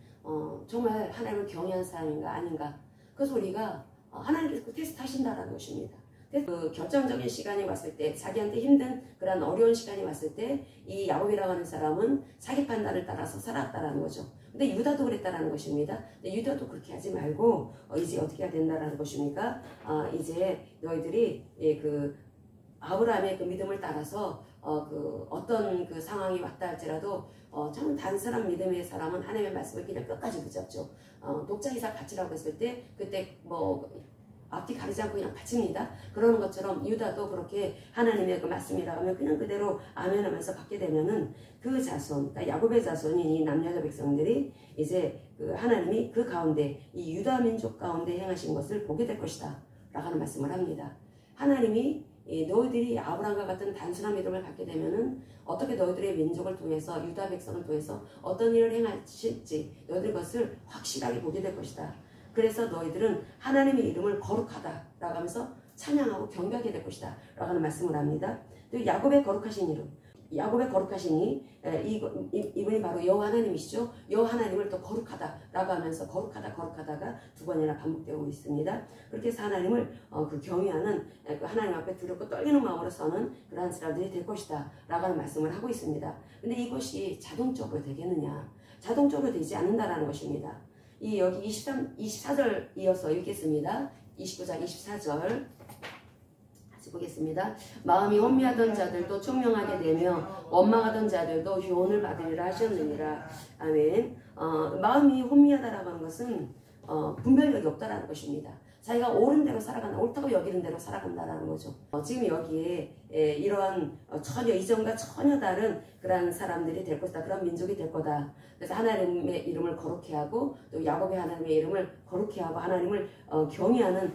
정말 하나님을 경외한 사람인가 아닌가. 그래서 우리가 하나님께서 테스트 하신다라는 것입니다. 그 결정적인 시간이 왔을 때, 자기한테 힘든 그런 어려운 시간이 왔을 때 이 야곱이라고 하는 사람은 자기 판단을 따라서 살았다라는 거죠. 근데 유다도 그랬다라는 것입니다. 근데 유다도 그렇게 하지 말고 이제 어떻게 해야 된다라는 것입니까? 이제 너희들이 그 아브라함의 그 믿음을 따라서 어떤 그 상황이 왔다 할지라도 참 단순한 믿음의 사람은 하나님의 말씀을 그냥 끝까지 붙잡죠. 독자이사 바치라고 했을 때 그때 앞뒤 가리지 않고 그냥 바칩니다. 그러는 것처럼 유다도 그렇게 하나님의 그 말씀이라고 하면 그냥 그대로 아멘하면서 받게 되면은 그 자손, 그러니까 야곱의 자손인 이 남녀자 백성들이 이제 그 하나님이 그 가운데 이 유다 민족 가운데 행하신 것을 보게 될 것이다 라고 하는 말씀을 합니다. 하나님이 너희들이 아브라함과 같은 단순한 믿음을 갖게 되면은 어떻게 너희들의 민족을 통해서, 유다 백성을 통해서 어떤 일을 행하실지 너희들 것을 확실하게 보게 될 것이다. 그래서 너희들은 하나님의 이름을 거룩하다 라고 하면서 찬양하고 경배하게 될 것이다 라고 하는 말씀을 합니다. 또 야곱의 거룩하신 이름, 야곱의 거룩하시니 이분이 바로 여호와 하나님이시죠. 여호와 하나님을 또 거룩하다 라고 하면서 거룩하다가 두 번이나 반복되고 있습니다. 그렇게 해서 하나님을 그 경외하는, 그 하나님 앞에 두렵고 떨리는 마음으로 서는 그러한 사람들이 될 것이다 라고 하는 말씀을 하고 있습니다. 근데 이것이 자동적으로 되겠느냐? 자동적으로 되지 않는다라는 것입니다. 여기 24절 이어서 읽겠습니다. 29장 24절 같이 보겠습니다. 마음이 혼미하던 자들도 총명하게 되며 원망하던 자들도 교훈을 받으리라 하셨느니라. 아멘. 마음이 혼미하다라고 하는 것은 분별력이 없다라는 것입니다. 자기가 옳은 대로 살아간다, 옳다고 여기는 대로 살아간다라는 거죠. 지금 여기에 이러한 전혀 이전과 전혀 다른 그런 사람들이 될 것이다. 그런 민족이 될 거다. 그래서 하나님의 이름을 거룩히 하고 또 야곱의 하나님의 이름을 거룩히 하고 하나님을 경외하는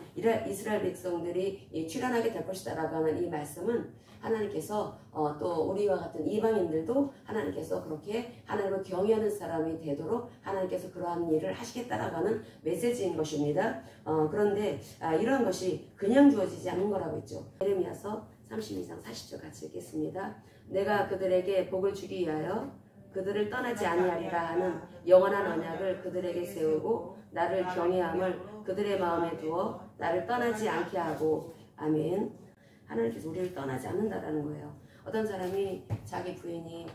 이스라엘 백성들이 출현하게 될 것이다 라고 하는 이 말씀은 하나님께서 또 우리와 같은 이방인들도 하나님께서 그렇게 하나님을 경외하는 사람이 되도록 하나님께서 그러한 일을 하시겠다라고 하는 메시지인 것입니다. 그런데 이러한 것이 그냥 주어지지 않는 거라고 했죠. 예레미야서 32장 40절 같이 읽겠습니다. 내가 그들에게 복을 주기 위하여 그들을 떠나지 아니하리라 하는 영원한 언약을 그들에게 세우고 나를 경외함을 그들의 마음에 두어 나를 떠나지 않게 하고. 아멘. 하나님께서 우리를 떠나지 않는다라는 거예요. 어떤 사람이 자기 부인이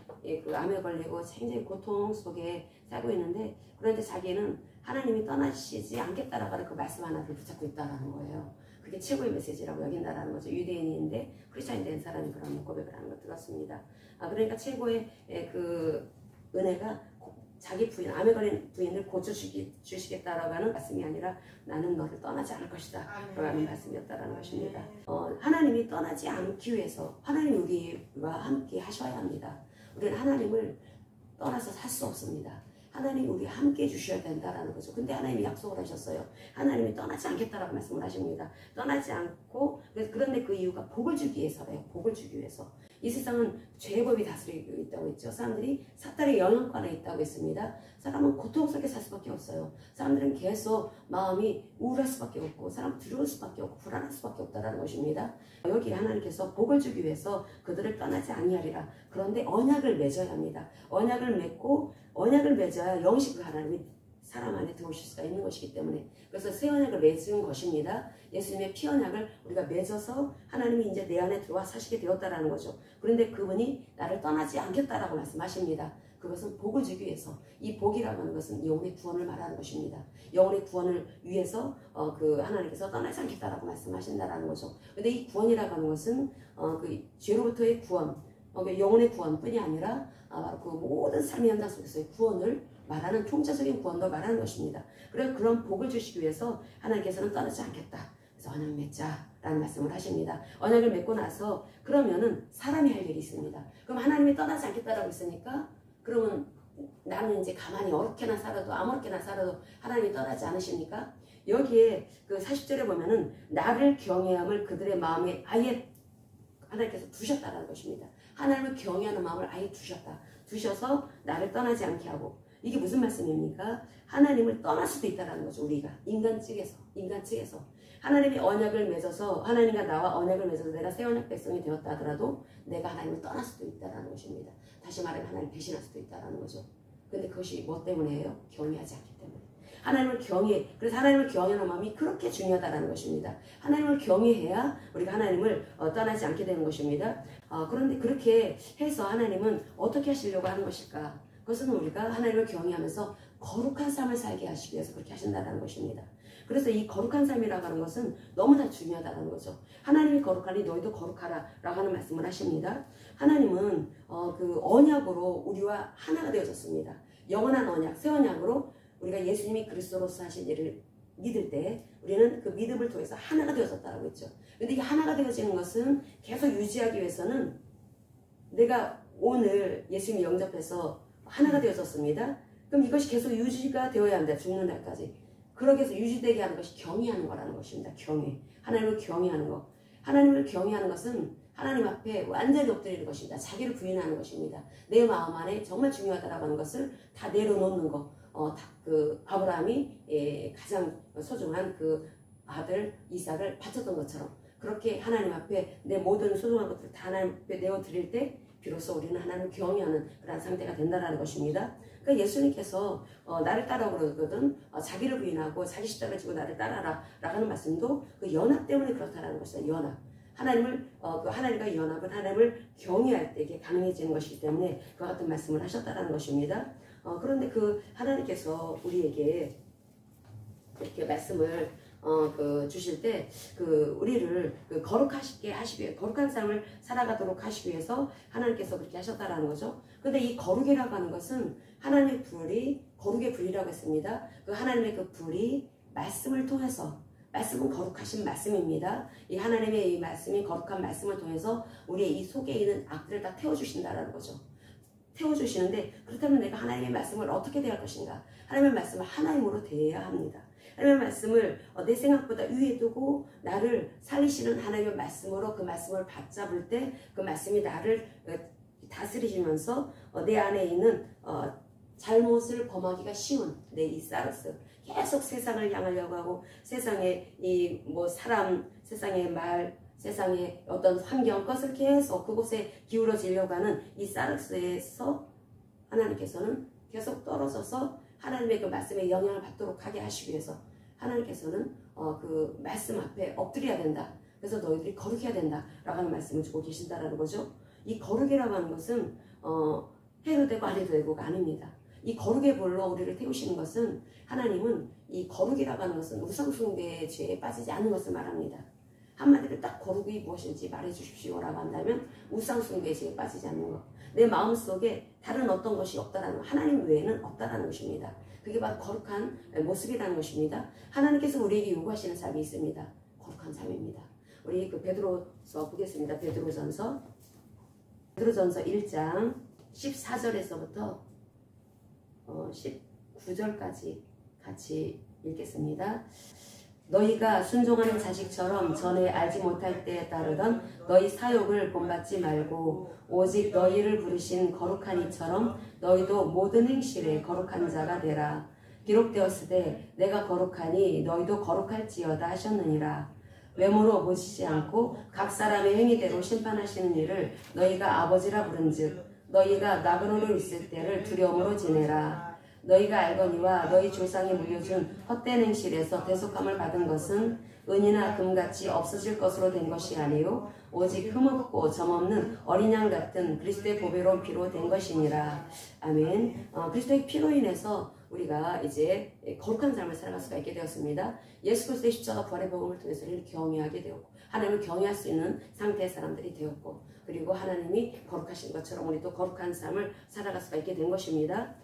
그 암에 걸리고 굉장히 고통 속에 살고 있는데, 그런데 자기는 하나님이 떠나시지 않겠다라고 하는 그 말씀 하나를 붙잡고 있다라는 거예요. 그게 최고의 메시지라고 여긴다라는 거죠. 유대인인데 크리스찬이 된 사람이 그런 고백을 하는 걸 들었습니다. 그러니까 최고의 그 은혜가 자기 부인, 암에 걸린 부인을 고쳐주시겠다라고 하는 말씀이 아니라 나는 너를 떠나지 않을 것이다 라는 말씀이었다라는 것입니다. 하나님이 떠나지 않기 위해서 하나님이 우리와 함께 하셔야 합니다. 우리는 하나님을 떠나서 살 수 없습니다. 하나님이 우리와 함께 해주셔야 된다라는 거죠. 근데 하나님이 약속을 하셨어요. 하나님이 떠나지 않겠다라고 말씀을 하십니다. 떠나지 않고, 그런데 그 이유가 복을 주기 위해서래요. 복을 주기 위해서. 이 세상은 죄의 법이 다스리고 있다고 했죠. 사람들이 사탄의 영향권에 있다고 했습니다. 사람은 고통스럽게 살 수밖에 없어요. 사람들은 계속 마음이 우울할 수밖에 없고, 사람 두려울 수밖에 없고, 불안할 수밖에 없다는 것입니다. 여기 하나님께서 복을 주기 위해서 그들을 떠나지 아니하리라. 그런데 언약을 맺어야 합니다. 언약을 맺어야 영식 하나님이 사람 안에 들어오실 수가 있는 것이기 때문에, 그래서 새 언약을 맺은 것입니다. 예수님의 피 언약을 우리가 맺어서 하나님이 이제 내 안에 들어와 사시게 되었다라는 거죠. 그런데 그분이 나를 떠나지 않겠다라고 말씀하십니다. 그것은 복을 주기 위해서, 이 복이라고 하는 것은 영혼의 구원을 말하는 것입니다. 영혼의 구원을 위해서 그 하나님께서 떠나지 않겠다라고 말씀하신다라는 거죠. 근데 이 구원이라고 하는 것은 그 죄로부터의 구원, 영혼의 구원뿐이 아니라 그 모든 삶의 현장 속에서의 구원을 말하는, 총체적인 구원도 말하는 것입니다. 그래서 그런 복을 주시기 위해서 하나님께서는 떠나지 않겠다. 그래서 언약 맺자라는 말씀을 하십니다. 언약을 맺고 나서 그러면은 사람이 할 일이 있습니다. 그럼 하나님이 떠나지 않겠다라고 했으니까, 그러면 나는 이제 가만히 어렵게나 살아도 아무렇게나 살아도 하나님이 떠나지 않으십니까? 여기에 그 40절에 보면은 나를 경외함을 그들의 마음에 아예 하나님께서 두셨다라는 것입니다. 하나님을 경외하는 마음을 아예 두셔서 나를 떠나지 않게 하고. 이게 무슨 말씀입니까? 하나님을 떠날 수도 있다는 거죠. 우리가 인간 측에서 하나님이 언약을 맺어서, 하나님과 나와 언약을 맺어서 내가 새 언약 백성이 되었다 하더라도 내가 하나님을 떠날 수도 있다는 것입니다. 다시 말하면 하나님 배신할 수도 있다는 거죠. 근데 그것이 뭐 때문이에요? 경외하지 않기 때문에. 그래서 하나님을 경외하는 마음이 그렇게 중요하다는 것입니다. 하나님을 경외해야 우리가 하나님을 떠나지 않게 되는 것입니다. 그런데 그렇게 해서 하나님은 어떻게 하시려고 하는 것일까? 그것은 우리가 하나님을 경외하면서 거룩한 삶을 살게 하시기 위해서 그렇게 하신다는 것입니다. 그래서 이 거룩한 삶이라고 하는 것은 너무나 중요하다는 거죠. 하나님이 거룩하니 너희도 거룩하라 라고 하는 말씀을 하십니다. 하나님은 그 언약으로 우리와 하나가 되어졌습니다. 영원한 언약, 새 언약으로 우리가 예수님이 그리스도로서 하신 일을 믿을 때 우리는 그 믿음을 통해서 하나가 되어졌다고 했죠. 근데 이 하나가 되어지는 것은 계속 유지하기 위해서는, 내가 오늘 예수님을 영접해서 하나가 되어졌습니다. 그럼 이것이 계속 유지가 되어야 한다. 죽는 날까지. 그러기 위해서 유지되게 하는 것이 경외하는 거라는 것입니다. 경외. 하나님을 경외하는 것. 하나님을 경외하는 것은 하나님 앞에 완전히 엎드리는 것입니다. 자기를 부인하는 것입니다. 내 마음 안에 정말 중요하다라고 하는 것을 다 내려놓는 것. 그 아브라함이 가장 소중한 그 아들 이삭을 바쳤던 것처럼, 그렇게 하나님 앞에 내 모든 소중한 것들을 다 하나님 앞에 내어드릴 때 비로소 우리는 하나님을 경외하는 그런 상태가 된다는 것입니다. 그러니까 예수님께서 나를 따라오고 그러거든, 자기를 부인하고 자기 십자가를 지고 나를 따라라 라고 하는 말씀도 그 연합 때문에 그렇다는 것이다. 연합. 하나님과 연합은 하나님을 경외할 때 이게 가능해지는 것이기 때문에 그와 같은 말씀을 하셨다는 것입니다. 그런데 그 하나님께서 우리에게 이렇게 말씀을 주실 때 우리를 거룩하시게 하시기 위해, 거룩한 삶을 살아가도록 하시기 위해서 하나님께서 그렇게 하셨다라는 거죠. 근데 이 거룩이라고 하는 것은 하나님의 불이 거룩의 불이라고 했습니다. 그 하나님의 그 불이 말씀을 통해서, 말씀은 거룩하신 말씀입니다. 이 하나님의 이 말씀이 거룩한 말씀을 통해서 우리의 이 속에 있는 악들을 다 태워주신다라는 거죠. 태워주시는데, 그렇다면 내가 하나님의 말씀을 어떻게 대할 것인가? 하나님의 말씀을 하나님으로 대해야 합니다. 하나님의 말씀을 내 생각보다 위에 두고 나를 살리시는 하나님의 말씀으로 그 말씀을 받잡을 때 그 말씀이 나를 다스리시면서 내 안에 있는 잘못을 범하기가 쉬운 내 이 사르스, 계속 세상을 향하려고 하고 세상의 이 뭐 사람, 세상의 말, 세상의 어떤 환경 것을 계속 그곳에 기울어지려고 하는 이 사르스에서 하나님께서는 계속 떨어져서 하나님의 그 말씀에 영향을 받도록 하게 하시기 위해서 하나님께서는 그 말씀 앞에 엎드려야 된다. 그래서 너희들이 거룩해야 된다 라고 하는 말씀을 주고 계신다라는 거죠. 이 거룩이라고 하는 것은 해도 되고 안 해도 되고가 아닙니다. 이 거룩의 불로 우리를 태우시는 것은, 하나님은 이 거룩이라고 하는 것은 우상숭배의 죄에 빠지지 않는 것을 말합니다. 한마디로 딱 거룩이 무엇인지 말해 주십시오라고 한다면 우상숭배의 죄에 빠지지 않는 것, 내 마음속에 다른 어떤 것이 없다라는 것, 하나님 외에는 없다라는 것입니다. 그게 바로 거룩한 모습이라는 것입니다. 하나님께서 우리에게 요구하시는 삶이 있습니다. 거룩한 삶입니다. 우리 그 베드로서 보겠습니다. 베드로전서 1장 14절에서부터 19절까지 같이 읽겠습니다. 너희가 순종하는 자식처럼 전에 알지 못할 때에 따르던 너희 사욕을 본받지 말고 오직 너희를 부르신 거룩한 이처럼 너희도 모든 행실에 거룩한 자가 되라. 기록되었으되 내가 거룩하니 너희도 거룩할지어다 하셨느니라. 외모로 보시지 않고 각 사람의 행위대로 심판하시는 이를 너희가 아버지라 부른즉 너희가 나그네로 있을 때를 두려움으로 지내라. 너희가 알거니와 너희 조상이 물려준 헛된 행실에서 대속함을 받은 것은 은이나 금같이 없어질 것으로 된 것이 아니요 오직 흠없고 점없는 어린 양 같은 그리스도의 보배로운 피로 된 것이니라. 아멘. 그리스도의 피로 인해서 우리가 이제 거룩한 삶을 살아갈 수가 있게 되었습니다. 예수 그리스도의 십자가 부활의 복음을 통해서 우리를 경외하게 되었고 하나님을 경외할 수 있는 상태의 사람들이 되었고, 그리고 하나님이 거룩하신 것처럼 우리도 거룩한 삶을 살아갈 수가 있게 된 것입니다.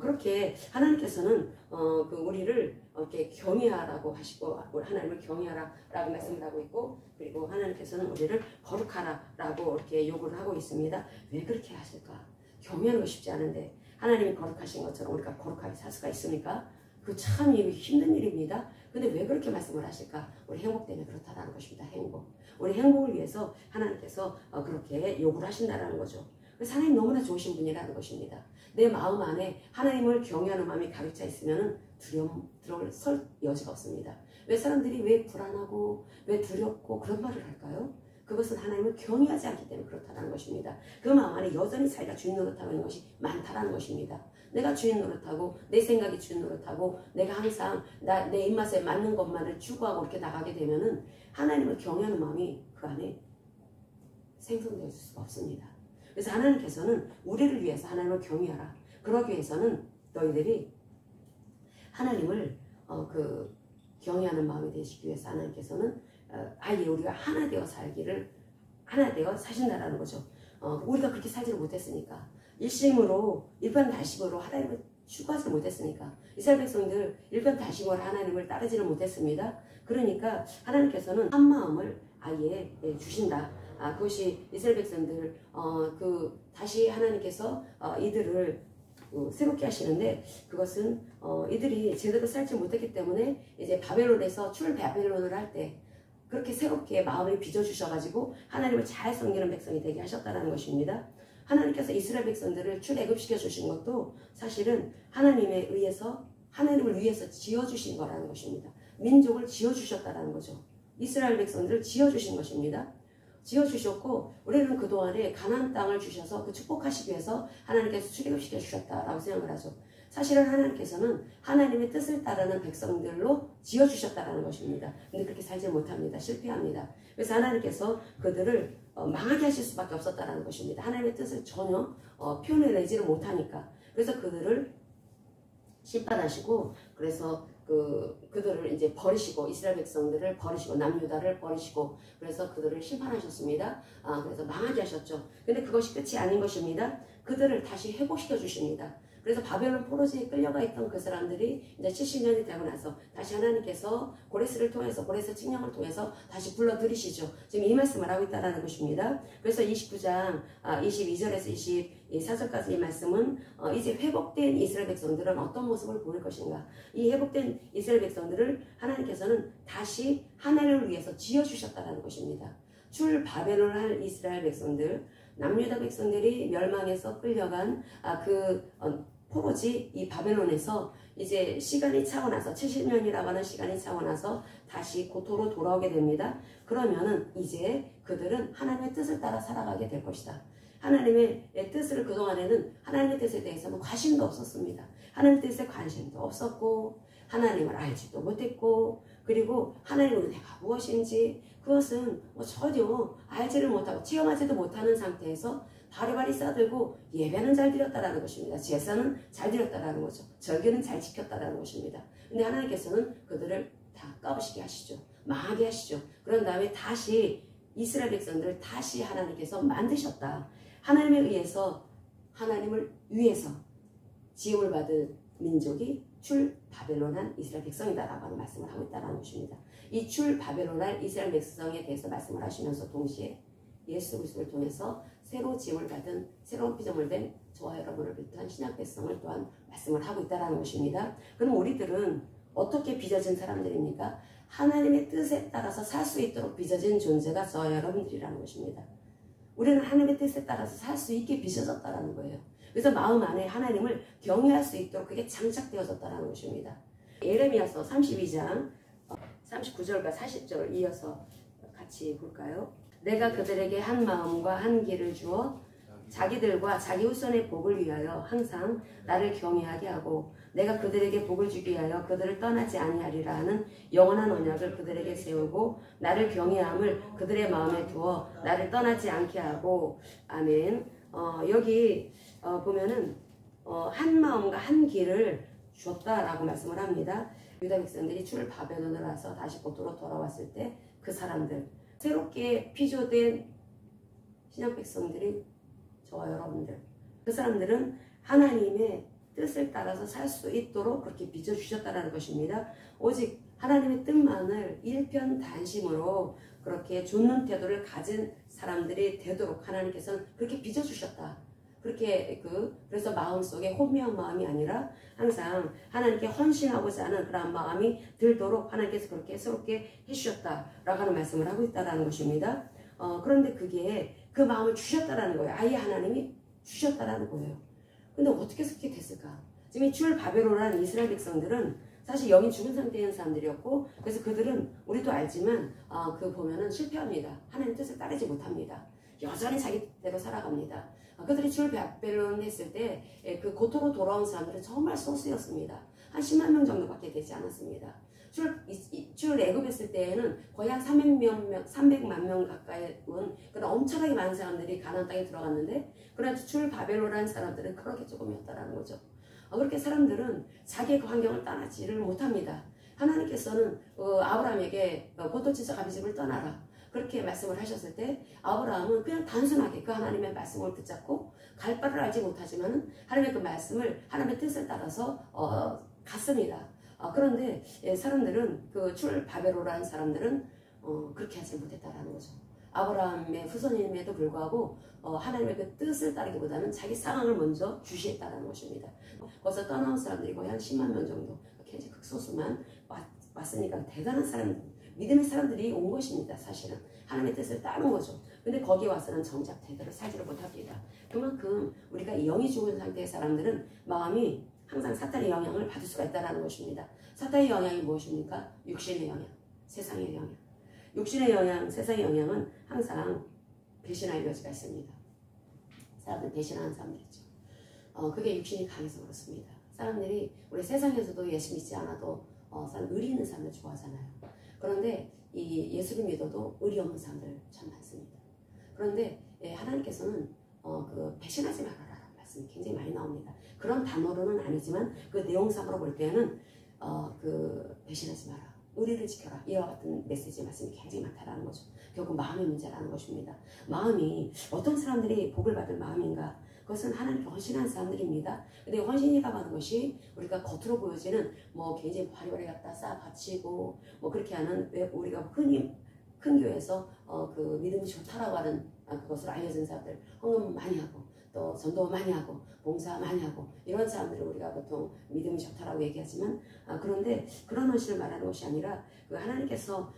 그렇게 하나님께서는 우리를 이렇게 경외하라고 하시고, 하나님을 경외하라라고 말씀을 하고 있고, 그리고 하나님께서는 우리를 거룩하라라고 이렇게 요구를 하고 있습니다. 왜 그렇게 하실까? 경외하는 거 쉽지 않은데 하나님이 거룩하신 것처럼 우리가 거룩하게 살 수가 있습니까? 그 참 힘든 일입니다. 근데 왜 그렇게 말씀을 하실까? 우리 행복 때문에 그렇다라는 것입니다. 행복. 우리 행복을 위해서 하나님께서 그렇게 요구를 하신다는 거죠. 그래서 하나님 너무나 좋으신 분이라는 것입니다. 내 마음 안에 하나님을 경외하는 마음이 가득 차 있으면 두려움 들어설 여지가 없습니다. 왜 사람들이 왜 불안하고 왜 두렵고 그런 말을 할까요? 그것은 하나님을 경외하지 않기 때문에 그렇다는 것입니다. 그 마음 안에 여전히 자기가 주인 노릇하고 있는 것이 많다라는 것입니다. 내가 주인 노릇하고 내 생각이 주인 노릇하고 내가 항상 내 입맛에 맞는 것만을 추구하고 이렇게 나가게 되면은 하나님을 경외하는 마음이 그 안에 생성될 수가 없습니다. 그래서 하나님께서는 우리를 위해서 하나님을 경외하라. 그러기 위해서는 너희들이 하나님을 경외하는 마음이 되시기 위해서 하나님께서는 아예 우리가 하나 되어 살기를, 하나 되어 사신다라는 거죠. 우리가 그렇게 살지를 못했으니까, 일심으로 일편단심으로 하나님을 추구하지 못했으니까, 이스라엘 백성들 일편단심으로 하나님을 따르지를 못했습니다. 그러니까 하나님께서는 한 마음을 아예 주신다. 그것이 이스라엘 백성들 다시 하나님께서 이들을 새롭게 하시는데, 그것은 이들이 제대로 살지 못했기 때문에 이제 바벨론에서 출바벨론을 할 때 그렇게 새롭게 마음을 빚어주셔가지고 하나님을 잘 섬기는 백성이 되게 하셨다는 것입니다. 하나님께서 이스라엘 백성들을 출애굽시켜 주신 것도 사실은 하나님을 위해서 지어주신 거라는 것입니다. 민족을 지어주셨다는 거죠. 이스라엘 백성들을 지어주신 것입니다. 지어주셨고, 우리는 그동안에 가나안 땅을 주셔서 그 축복하시기 위해서 하나님께서 출애굽시켜 주셨다라고 생각을 하죠. 사실은 하나님께서는 하나님의 뜻을 따르는 백성들로 지어주셨다는 것입니다. 근데 그렇게 살지 못합니다. 실패합니다. 그래서 하나님께서 그들을 망하게 하실 수밖에 없었다는 것입니다. 하나님의 뜻을 전혀 표현해내지를 못하니까. 그래서 그들을 심판하시고, 그래서 그들을 이제 버리시고, 이스라엘 백성들을 버리시고, 남유다를 버리시고, 그래서 그들을 심판하셨습니다. 그래서 망하게 하셨죠. 근데 그것이 끝이 아닌 것입니다. 그들을 다시 회복시켜 주십니다. 그래서 바벨론 포로지에 끌려가 있던 그 사람들이 이제 70년이 되고 나서 다시 하나님께서 고레스를 통해서, 고레스 칙령을 통해서 다시 불러들이시죠. 지금 이 말씀을 하고 있다는 것입니다. 그래서 29장 22절에서 24절까지 이 말씀은 이제 회복된 이스라엘 백성들은 어떤 모습을 보일 것인가. 이 회복된 이스라엘 백성들을 하나님께서는 다시 하나님을 위해서 지어주셨다는 것입니다. 출 바벨론을 할 이스라엘 백성들, 남유다 백성들이 멸망해서 끌려간 포로지 이 바벨론에서 이제 시간이 차고 나서 70년이라고 하는 시간이 차고 나서 다시 고토로 돌아오게 됩니다. 그러면은 이제 그들은 하나님의 뜻을 따라 살아가게 될 것이다. 하나님의 뜻을 그동안에는 하나님의 뜻에 대해서는 관심도 없었습니다. 하나님의 뜻에 관심도 없었고 하나님을 알지도 못했고 그리고 하나님의 은혜가 무엇인지 그것은 전혀 알지를 못하고 체험하지도 못하는 상태에서 바리바리 싸들고 예배는 잘 드렸다라는 것입니다. 제사는 잘 드렸다라는 거죠. 절기는 잘 지켰다라는 것입니다. 근데 하나님께서는 그들을 다 까부시게 하시죠. 망하게 하시죠. 그런 다음에 다시 이스라엘 백성들을 다시 하나님께서 만드셨다. 하나님을 위해서 지음을 받은 민족이 출 바벨론한 이스라엘 백성이다라고 하는 말씀을 하고 있다는 것입니다. 이 출 바벨론한 이스라엘 백성에 대해서 말씀을 하시면서 동시에 예수 그리스도를 통해서 새로 지음을 받은 새로운 피조물 된 저와 여러분을 비롯한 신약 백성을 또한 말씀을 하고 있다는 것입니다. 그럼 우리들은 어떻게 빚어진 사람들입니까? 하나님의 뜻에 따라서 살 수 있도록 빚어진 존재가 저와 여러분들이라는 것입니다. 우리는 하나님의 뜻에 따라서 살 수 있게 빚어졌다는 거예요. 그래서 마음 안에 하나님을 경외할 수 있도록 그게 장착되어졌다는 것입니다. 예레미야서 32장 39절과 40절을 이어서 같이 볼까요? 내가 그들에게 한 마음과 한 길을 주어 자기들과 자기 후손의 복을 위하여 항상 나를 경외하게 하고 내가 그들에게 복을 주기 위하여 그들을 떠나지 아니하리라 하는 영원한 언약을 그들에게 세우고 나를 경외함을 그들의 마음에 두어 나를 떠나지 않게 하고 아멘. 여기 보면은 한 마음과 한 길을 주었다라고 말씀을 합니다. 유다 백성들이 출 바벨론을 와서 다시 고토로 돌아왔을 때 그 사람들 새롭게 피조된 신약 백성들이 저와 여러분들 그 사람들은 하나님의 뜻을 따라서 살 수 있도록 그렇게 빚어주셨다는 것입니다. 오직 하나님의 뜻만을 일편단심으로 그렇게 좇는 태도를 가진 사람들이 되도록 하나님께서는 그렇게 빚어주셨다. 그렇게 그래서 마음속에 혼미한 마음이 아니라 항상 하나님께 헌신하고자 하는 그런 마음이 들도록 하나님께서 그렇게 새롭게 해주셨다라고 하는 말씀을 하고 있다는 것입니다. 그런데 그게 그 마음을 주셨다라는 거예요. 아예 하나님이 주셨다라는 거예요. 근데 어떻게 그렇게 됐을까? 지금 이 출 바벨론이라는 이스라엘 백성들은 사실 영이 죽은 상태에 있는 사람들이었고 그래서 그들은 우리도 알지만 보면은 실패합니다. 하나님 뜻을 따르지 못합니다. 여전히 자기대로 살아갑니다. 그들이 출 바벨론 했을 때 그 고토로 돌아온 사람들은 정말 소수였습니다. 한 10만 명 정도밖에 되지 않았습니다. 출 애굽했을 때에는 거의 한 300만 명 가까이 온 그런 엄청나게 많은 사람들이 가나안 땅에 들어갔는데 그러나 출 바벨론이라는 사람들은 그렇게 조금이었다는 거죠. 그렇게 사람들은 자기의 그 환경을 떠나지를 못합니다. 하나님께서는 아브라함에게 포도치자 가비집을 떠나라 그렇게 말씀을 하셨을 때 아브라함은 그냥 단순하게 그 하나님의 말씀을 붙잡고 갈 바를 알지 못하지만 하나님의 그 말씀을 하나님의 뜻을 따라서 갔습니다. 그런데 사람들은 그 출 바벨론이라는 사람들은 그렇게 하지 못했다라는 거죠. 아브라함의 후손임에도 불구하고 하나님의 그 뜻을 따르기보다는 자기 상황을 먼저 주시했다는 것입니다. 거기서 떠나온 사람들이 거의 한 10만 명 정도 굉장히 극소수만 왔으니까 대단한 사람 믿음의 사람들이 온 것입니다. 사실은 하나님의 뜻을 따른 거죠. 근데 거기 와서는 정작 제대로 살지를 못합니다. 그만큼 우리가 영이 죽은 상태의 사람들은 마음이 항상 사탄의 영향을 받을 수가 있다는 것입니다. 사탄의 영향이 무엇입니까? 육신의 영향, 세상의 영향. 육신의 영향, 세상의 영향은 항상 배신할 여지가 있습니다. 사람들 배신하는 사람들이죠. 그게 육신이 강해서 그렇습니다. 사람들이 우리 세상에서도 예수 믿지 않아도 의리 있는 사람들 좋아하잖아요. 그런데 이 예수를 믿어도 의리 없는 사람들 참 많습니다. 그런데 하나님께서는 배신하지 말아라 말씀이 굉장히 많이 나옵니다. 그런 단어로는 아니지만 그 내용상으로 볼 때는 배신하지 마라, 의리를 지켜라 이와 같은 메시지 말씀이 굉장히 많다라는 거죠. 결국 마음의 문제라는 것입니다. 마음이 어떤 사람들이 복을 받을 마음인가? 그것은 하나님께 헌신한 사람들입니다. 근데 헌신이라고 하는 것이 우리가 겉으로 보여지는 뭐 굉장히 바리바리 갖다 쌓아 바치고 뭐 그렇게 하는, 왜 우리가 흔히 큰 교회에서 그 믿음이 좋다라고 하는 그것으로 알려진 사람들, 헌금 많이 하고 또 전도 많이 하고 봉사 많이 하고 이런 사람들을 우리가 보통 믿음이 좋다라고 얘기하지만, 그런데 그런 헌신을 말하는 것이 아니라 그 하나님께서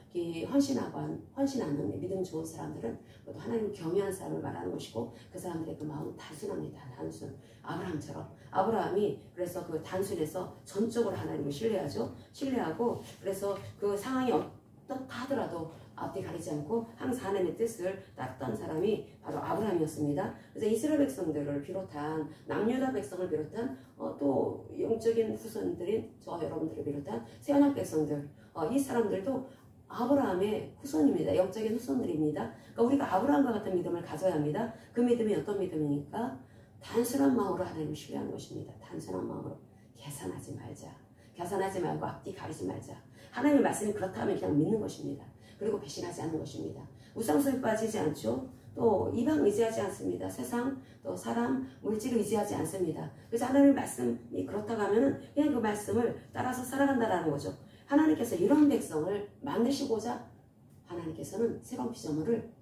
헌신하는 믿음 좋은 사람들은 또 하나님을 경외하는 사람을 말하는 것이고, 그 사람들의 그 마음은 단순합니다. 단순. 아브라함처럼. 아브라함이 그래서 그 단순해서 전적으로 하나님을 신뢰하고, 그래서 그 상황이 어떻다 하더라도 앞뒤 가리지 않고 항상 하나님의 뜻을 따랐던 사람이 바로 아브라함이었습니다. 그래서 이스라엘 백성들을 비롯한 남유다 백성을 비롯한 또 영적인 후손들인 저 여러분들을 비롯한 세언약 백성들, 이 사람들도 아브라함의 후손입니다. 영적인 후손들입니다. 그러니까 우리가 아브라함과 같은 믿음을 가져야 합니다. 그 믿음이 어떤 믿음이니까 단순한 마음으로 하나님을 신뢰하는 것입니다. 단순한 마음으로 계산하지 말고 앞뒤 가리지 말자. 하나님의 말씀이 그렇다 하면 그냥 믿는 것입니다. 그리고 배신하지 않는 것입니다. 우상성에 빠지지 않죠. 또 이방 의지하지 않습니다. 세상, 또 사람, 물질을 의지하지 않습니다. 그래서 하나님의 말씀이 그렇다고 하면은 그냥 그 말씀을 따라서 살아간다라는 거죠. 하나님께서 이런 백성을 만드시고자 하나님께서는 새로운 피조물을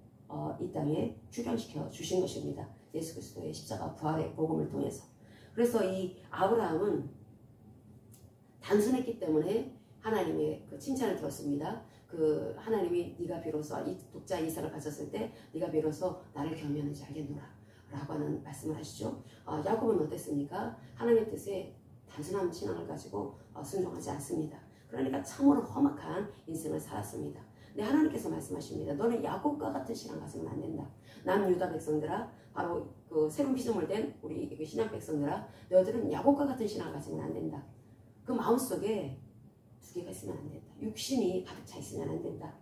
이 땅에 출현시켜 주신 것입니다. 예수 그리스도의 십자가 부활의 복음을 통해서. 그래서 이 아브라함은 단순했기 때문에 하나님의 그 칭찬을 들었습니다. 그 하나님이 네가 비로소 이 독자 이삭을 가졌을 때 네가 비로소 나를 경외하는지 알겠노라 라고 하는 말씀을 하시죠. 야곱은 어땠습니까? 하나님의 뜻에 단순한 신앙을 가지고 순종하지 않습니다. 그러니까 참으로 험악한 인생을 살았습니다. 근데 하나님께서 말씀하십니다. 너는 야곱과 같은 신앙 가지면 안 된다. 남유다 백성들아, 바로 그 새로운 피조물 된 우리 그 신약 백성들아, 너희들은 야곱과 같은 신앙 가지면 안 된다. 그 마음속에 두 개가 있으면 안 된다. 육신이 가득 차 있으면 안 된다.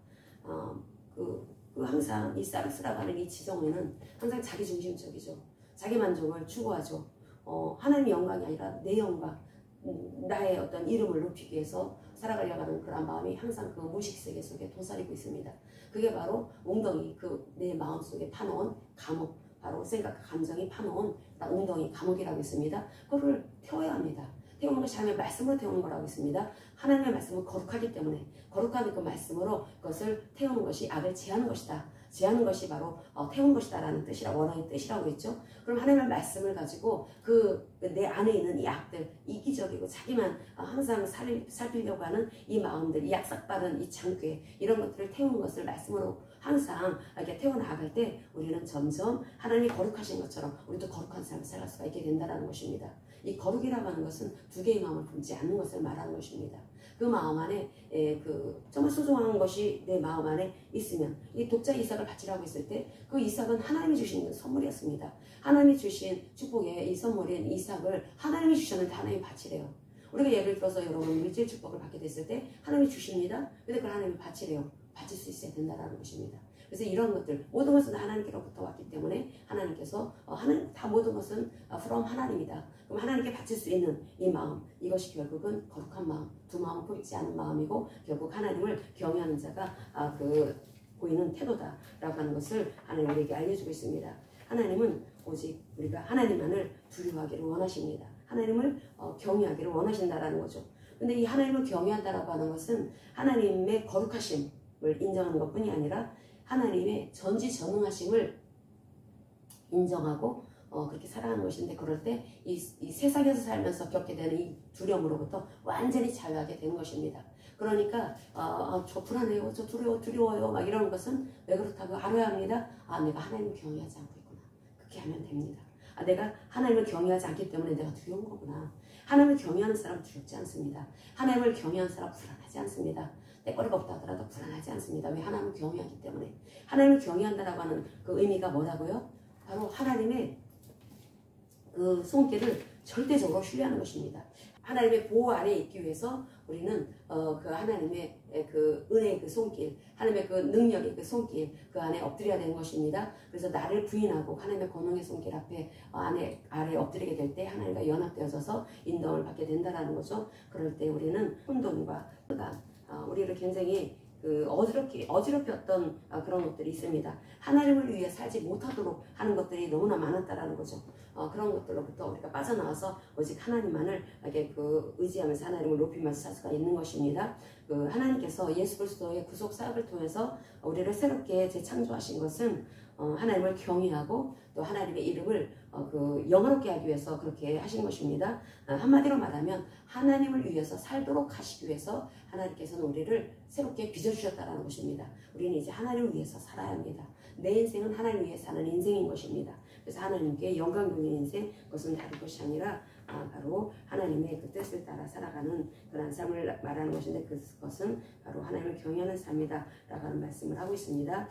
항상 이 사르스라고 하는 이 지성에는 항상 자기중심적이죠. 자기 만족을 추구하죠. 하나님의 영광이 아니라 내 영광, 나의 어떤 이름을 높이기 위해서 살아가려고 하는 그런 마음이 항상 그 무식세계 속에 도사리고 있습니다. 그게 바로 웅덩이, 그 내 마음속에 파놓은 감옥, 바로 생각, 감정이 파놓은 웅덩이, 감옥이라고 있습니다. 그거를 태워야 합니다. 태우는 것이 하나님의 말씀으로 태우는 거라고 했습니다. 하나님의 말씀은 거룩하기 때문에 거룩한 그 말씀으로 그것을 태우는 것이 악을 제하는 것이다. 제하는 것이 바로 태우는 것이다 라는 뜻이라고, 원어의 뜻이라고 했죠. 그럼 하나님의 말씀을 가지고 그 내 안에 있는 이 악들, 이기적이고 자기만 항상 살피려고 하는 이 마음들, 이 약삭빠른 이 장괴, 이런 것들을 태우는 것을 말씀으로 항상 이렇게 태워나갈 때 우리는 점점 하나님이 거룩하신 것처럼 우리도 거룩한 삶을 살 수가 있게 된다는 것입니다. 이 거룩이라고 하는 것은 두 개의 마음을 품지 않는 것을 말하는 것입니다. 그 마음 안에 정말 소중한 것이 내 마음 안에 있으면, 이 독자 이삭을 바치라고 했을 때 그 이삭은 하나님이 주신 선물이었습니다. 하나님이 주신 축복의 이 선물인 이삭을 하나님이 주셨는데 하나님이 바치래요. 우리가 예를 들어서 여러분 물질 축복을 받게 됐을 때 하나님이 주십니다. 근데 그걸 하나님이 바치래요. 바칠 수 있어야 된다는 것입니다. 그래서 이런 것들, 모든 것은 하나님께로부터 왔기 때문에 하나님께서 다 모든 것은 from 하나님이다. 그럼 하나님께 바칠 수 있는 이 마음, 이것이 결국은 거룩한 마음, 두 마음을 품지 않은 마음이고 결국 하나님을 경외하는 자가 보이는 태도다라고 하는 것을 하나님 우리에게 알려주고 있습니다. 하나님은 오직 우리가 하나님만을 두려워하기를 원하십니다. 하나님을 경외하기를 원하신다라는 거죠. 근데 이 하나님을 경외한다라고 하는 것은 하나님의 거룩하심을 인정하는 것뿐이 아니라 하나님의 전지전능하심을 인정하고 그렇게 살아가는 것인데, 그럴 때 이 세상에서 살면서 겪게 되는 이 두려움으로부터 완전히 자유하게 되는 것입니다. 그러니까 저 불안해요, 저 두려워요 막 이런 것은 왜 그렇다고 알아야 합니다. 내가 하나님을 경외하지 않고 있구나. 그렇게 하면 됩니다. 내가 하나님을 경외하지 않기 때문에 내가 두려운 거구나. 하나님을 경외하는 사람은 두렵지 않습니다. 하나님을 경외하는 사람은 불안하지 않습니다. 때거리가 없다 하더라도 불안하지 않습니다. 왜? 하나님을 경외하기 때문에. 하나님을 경외한다라고 하는 그 의미가 뭐라고요? 바로 하나님의 그 손길을 절대적으로 신뢰하는 것입니다. 하나님의 보호 아래에 있기 위해서 우리는 그 하나님의 그 은혜의 그 손길, 하나님의 그 능력의 그 손길, 그 안에 엎드려야 되는 것입니다. 그래서 나를 부인하고 하나님의 권능의 손길 앞에 아래 엎드리게 될 때 하나님과 연합되어져서 인도를 받게 된다는 거죠. 그럴 때 우리는 혼돈과 우리를 굉장히 어지럽혔던 그런 것들이 있습니다. 하나님을 위해 살지 못하도록 하는 것들이 너무나 많았다라는 거죠. 그런 것들로부터 우리가 빠져나와서 오직 하나님만을 이렇게 의지하면서 하나님을 높이면서 살 수가 있는 것입니다. 하나님께서 예수 그리스도의 구속 사역을 통해서 우리를 새롭게 재창조하신 것은 하나님을 경외하고 또 하나님의 이름을 영화롭게 하기 위해서 그렇게 하신 것입니다. 한마디로 말하면 하나님을 위해서 살도록 하시기 위해서 하나님께서는 우리를 새롭게 빚어주셨다는 것입니다. 우리는 이제 하나님을 위해서 살아야 합니다. 내 인생은 하나님을 위해 사는 인생인 것입니다. 그래서 하나님께 영광 돌리는 인생, 그것은 다른 것이 아니라 바로 하나님의 그 뜻을 따라 살아가는 그런 삶을 말하는 것인데, 그것은 바로 하나님을 경외하는 삶이다 라고 하는 말씀을 하고 있습니다.